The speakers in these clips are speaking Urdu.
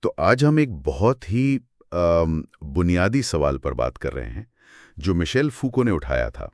تو آج ہم ایک بہت ہی بنیادی سوال پر بات کر رہے ہیں جو مشیل فوکو نے اٹھایا تھا۔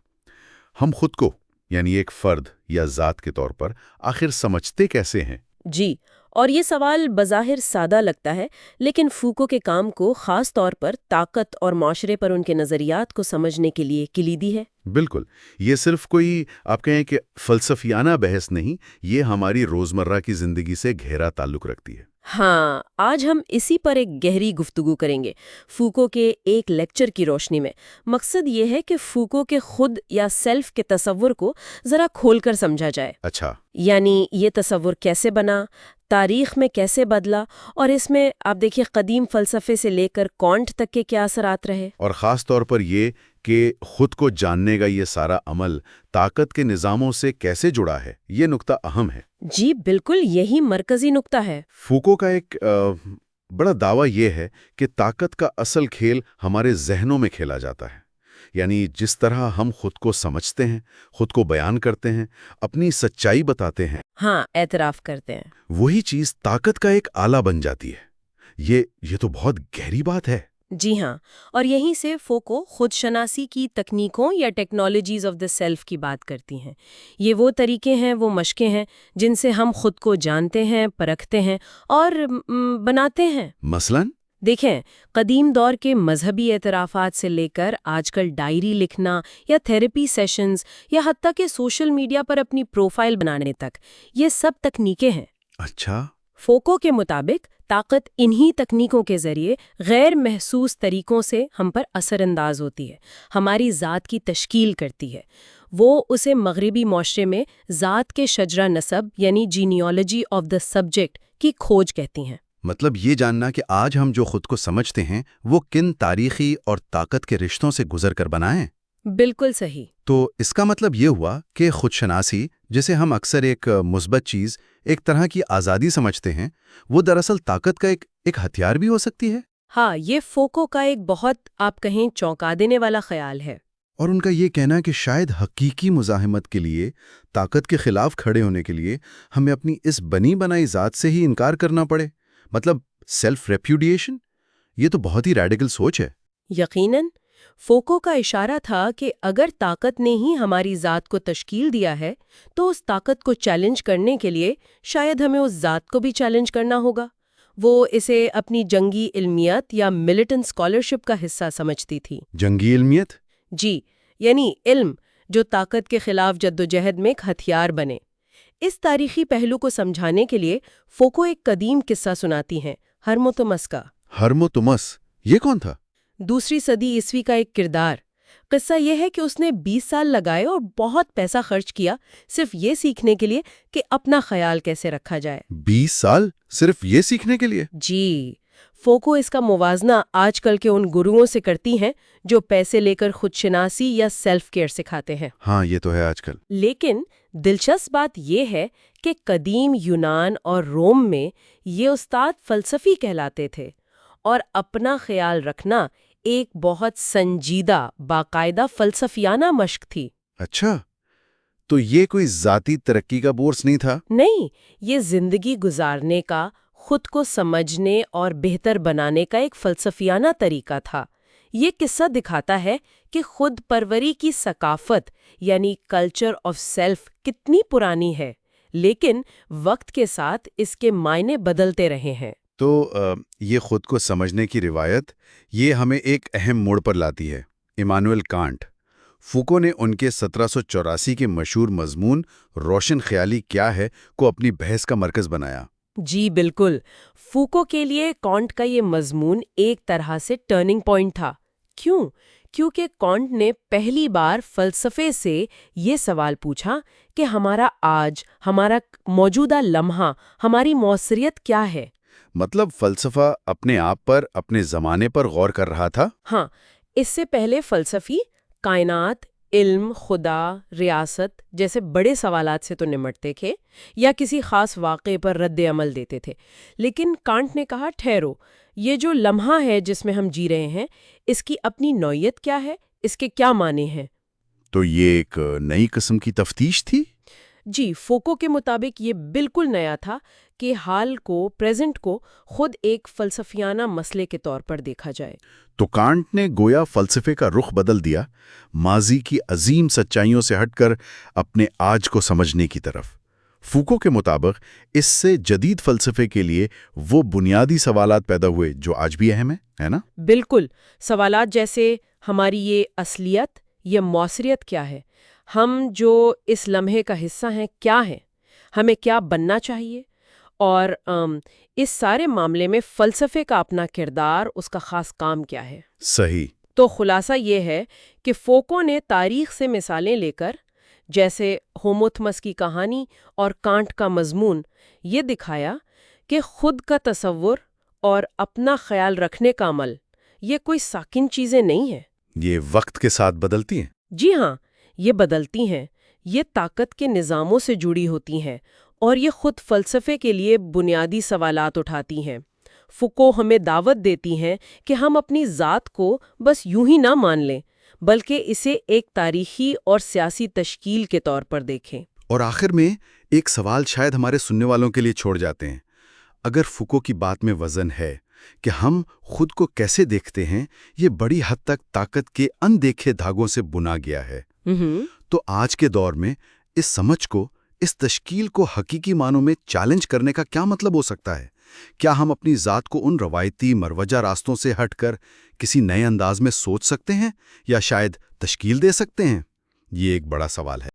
ہم خود کو یعنی ایک فرد یا ذات کے طور پر آخر سمجھتے کیسے ہیں؟ جی، اور یہ سوال بظاہر سادہ لگتا ہے، لیکن فوکو کے کام کو خاص طور پر طاقت اور معاشرے پر ان کے نظریات کو سمجھنے کے لیے کلیدی ہے۔ بالکل، یہ صرف کوئی آپ کہیں کہ فلسفیانہ بحث نہیں، یہ ہماری روزمرہ کی زندگی سے گہرا تعلق رکھتی ہے۔ ہاں، آج ہم اسی پر ایک گہری گفتگو کریں گے، فوکو کے ایک لیکچر کی روشنی میں۔ مقصد یہ ہے کہ فوکو کے خود یا سیلف کے تصور کو ذرا کھول کر سمجھا جائے۔ اچھا، یعنی یہ تصور کیسے بنا، تاریخ میں کیسے بدلا، اور اس میں آپ دیکھیے قدیم فلسفے سے لے کر کانٹ تک کے کیا اثرات رہے۔ اور خاص طور پر یہ کہ خود کو جاننے کا یہ سارا عمل طاقت کے نظاموں سے کیسے جڑا ہے، یہ نقطہ اہم ہے۔ جی بالکل، یہی مرکزی نقطہ ہے۔ فوکو کا ایک بڑا دعویٰ یہ ہے کہ طاقت کا اصل کھیل ہمارے ذہنوں میں کھیلا جاتا ہے، یعنی جس طرح ہم خود کو سمجھتے ہیں، خود کو بیان کرتے ہیں، اپنی سچائی بتاتے ہیں، ہاں، اعتراف کرتے ہیں۔ وہی چیز طاقت کا ایک آلہ بن جاتی ہے۔ یہ تو بہت گہری بات ہے۔ جی ہاں، اور یہیں سے فوکو خود شناسی کی تکنیکوں یا ٹیکنالوجیز آف دا سیلف کی بات کرتی ہیں۔ یہ وہ طریقے ہیں، وہ مشقیں ہیں جن سے ہم خود کو جانتے ہیں، پرکھتے ہیں اور بناتے ہیں۔ مثلاً دیکھیں، قدیم دور کے مذہبی اعترافات سے لے کر آج کل ڈائری لکھنا یا تھیراپی سیشنز یا حتیٰ کہ سوشل میڈیا پر اپنی پروفائل بنانے تک، یہ سب تکنیکیں ہیں۔ اچھا، فوکو کے مطابق طاقت انہی تکنیکوں کے ذریعے غیر محسوس طریقوں سے ہم پر اثر انداز ہوتی ہے، ہماری ذات کی تشکیل کرتی ہے۔ وہ اسے مغربی معاشرے میں ذات کے شجرہ نسب یعنی جینیالوجی آف دا سبجیکٹ کی کھوج کہتی ہیں۔ مطلب یہ جاننا کہ آج ہم جو خود کو سمجھتے ہیں وہ کن تاریخی اور طاقت کے رشتوں سے گزر کر بنائیں۔ بالکل صحیح۔ تو اس کا مطلب یہ ہوا کہ خود شناسی، جسے ہم اکثر ایک مثبت چیز، ایک طرح کی آزادی سمجھتے ہیں، وہ دراصل طاقت کا ایک ہتھیار بھی ہو سکتی ہے۔ ہاں، یہ فوکو کا ایک بہت آپ کہیں چونکا دینے والا خیال ہے۔ اور ان کا یہ کہنا ہے کہ شاید حقیقی مزاحمت کے لیے، طاقت کے خلاف کھڑے ہونے کے لیے، ہمیں اپنی اس بنی بنائی ذات سے ہی انکار کرنا پڑے، مطلب سیلف ریپیوڈیشن۔ یہ تو بہت ہی ریڈیکل سوچ ہے۔ یقیناً، فوکو کا اشارہ تھا کہ اگر طاقت نے ہی ہماری ذات کو تشکیل دیا ہے تو اس طاقت کو چیلنج کرنے کے لیے شاید ہمیں اس ذات کو بھی چیلنج کرنا ہوگا۔ وہ اسے اپنی جنگی علمیت یا ملیٹنٹ اسکالرشپ کا حصہ سمجھتی تھی۔ جنگی علمیت؟ جی، یعنی علم جو طاقت کے خلاف جدوجہد میں ایک ہتھیار بنے۔ اس تاریخی پہلو کو سمجھانے کے لیے فوکو ایک قدیم قصہ سناتی ہیں، ہرموتمس کا۔ ہرموتمس، یہ کون تھا؟ دوسری صدی عیسوی کا ایک کردار۔ قصہ یہ ہے کہ اس نے 20 سال لگائے اور بہت پیسہ خرچ کیا صرف یہ سیکھنے کے لیے کہ اپنا خیال کیسے رکھا جائے۔ 20 سال صرف یہ سیکھنے کے لیے؟ جی، فوکو اس کا موازنہ آج کل کے ان گروؤں سے کرتی ہیں جو پیسے لے کر خود شناسی یا سیلف کیئر سکھاتے ہیں۔ ہاں، یہ تو ہے آج کل۔ لیکن دلچسپ بات یہ ہے کہ قدیم یونان اور روم میں یہ استاد فلسفی کہلاتے تھے، اور اپنا خیال رکھنا ایک بہت سنجیدہ، باقاعدہ فلسفیانہ مشق تھی۔ اچھا، تو یہ کوئی ذاتی ترقی کا کورس نہیں تھا؟ نہیں، یہ زندگی گزارنے کا، خود کو سمجھنے اور بہتر بنانے کا ایک فلسفیانہ طریقہ تھا۔ یہ قصہ دکھاتا ہے کہ خود پروری کی ثقافت یعنی کلچر آف سیلف کتنی پرانی ہے، لیکن وقت کے ساتھ اس کے معنی بدلتے رہے ہیں۔ تو یہ خود کو سمجھنے کی روایت، یہ ہمیں ایک اہم موڑ پر لاتی ہے۔ Emmanuel can't. فوکو نے ان کے 1784 کے مشہور مضمون روشن خیالی کیا ہے کو اپنی بحث کا مرکز بنایا۔ جی بالکل، فوکو کے لیے کانٹ کا یہ مضمون ایک طرح سے ٹرننگ پوائنٹ تھا۔ کیوں؟ کیونکہ کانٹ نے پہلی بار فلسفے سے یہ سوال پوچھا کہ ہمارا آج، ہمارا موجودہ لمحہ، ہماری موثریت کیا ہے؟ مطلب فلسفہ اپنے آپ پر، اپنے زمانے پر غور کر رہا تھا۔ ہاں، اس سے پہلے فلسفی کائنات، علم، خدا، ریاست جیسے بڑے سوالات سے تو نمٹتے تھے یا کسی خاص واقعے پر رد عمل دیتے تھے، لیکن کانٹ نے کہا ٹھہرو، یہ جو لمحہ ہے جس میں ہم جی رہے ہیں، اس کی اپنی نوعیت کیا ہے، اس کے کیا معنی ہیں؟ تو یہ ایک نئی قسم کی تفتیش تھی؟ جی، فوکو کے مطابق یہ بالکل نیا تھا کہ حال کو، پریزنٹ کو خود ایک فلسفیانہ مسئلے کے طور پر دیکھا جائے۔ تو کانٹ نے گویا فلسفے کا رخ بدل دیا، ماضی کی عظیم سچائیوں سے ہٹ کر اپنے آج کو سمجھنے کی طرف۔ فوکو کے مطابق اس سے جدید فلسفے کے لیے وہ بنیادی سوالات پیدا ہوئے جو آج بھی اہم ہیں، ہے نا؟ بالکل، سوالات جیسے ہماری یہ اصلیت، یہ موثریت کیا ہے؟ ہم جو اس لمحے کا حصہ ہیں کیا ہیں؟ ہمیں کیا بننا چاہیے؟ اور اس سارے معاملے میں فلسفے کا اپنا کردار، اس کا خاص کام کیا ہے؟ صحیح۔ تو خلاصہ یہ ہے کہ فوکو نے تاریخ سے مثالیں لے کر، جیسے ہوموتھمس کی کہانی اور کانٹ کا مضمون، یہ دکھایا کہ خود کا تصور اور اپنا خیال رکھنے کا عمل یہ کوئی ساکن چیزیں نہیں ہیں۔ یہ وقت کے ساتھ بدلتی ہیں۔ جی ہاں، یہ بدلتی ہیں، یہ طاقت کے نظاموں سے جڑی ہوتی ہیں، اور یہ خود فلسفے کے لیے بنیادی سوالات اٹھاتی ہیں۔ فوکو ہمیں دعوت دیتی ہیں کہ ہم اپنی ذات کو بس یوں ہی نہ مان لیں، بلکہ اسے ایک تاریخی اور سیاسی تشکیل کے طور پر دیکھیں۔ اور آخر میں ایک سوال شاید ہمارے سننے والوں کے لیے چھوڑ جاتے ہیں۔ اگر فوکو کی بات میں وزن ہے کہ ہم خود کو کیسے دیکھتے ہیں، یہ بڑی حد تک طاقت کے اندیکھے دھاگوں سے بنا گیا ہے، تو آج کے دور میں اس سمجھ کو، اس تشکیل کو حقیقی معنوں میں چیلنج کرنے کا کیا مطلب ہو سکتا ہے؟ کیا ہم اپنی ذات کو ان روایتی مروجہ راستوں سے ہٹ کر کسی نئے انداز میں سوچ سکتے ہیں، یا شاید تشکیل دے سکتے ہیں؟ یہ ایک بڑا سوال ہے۔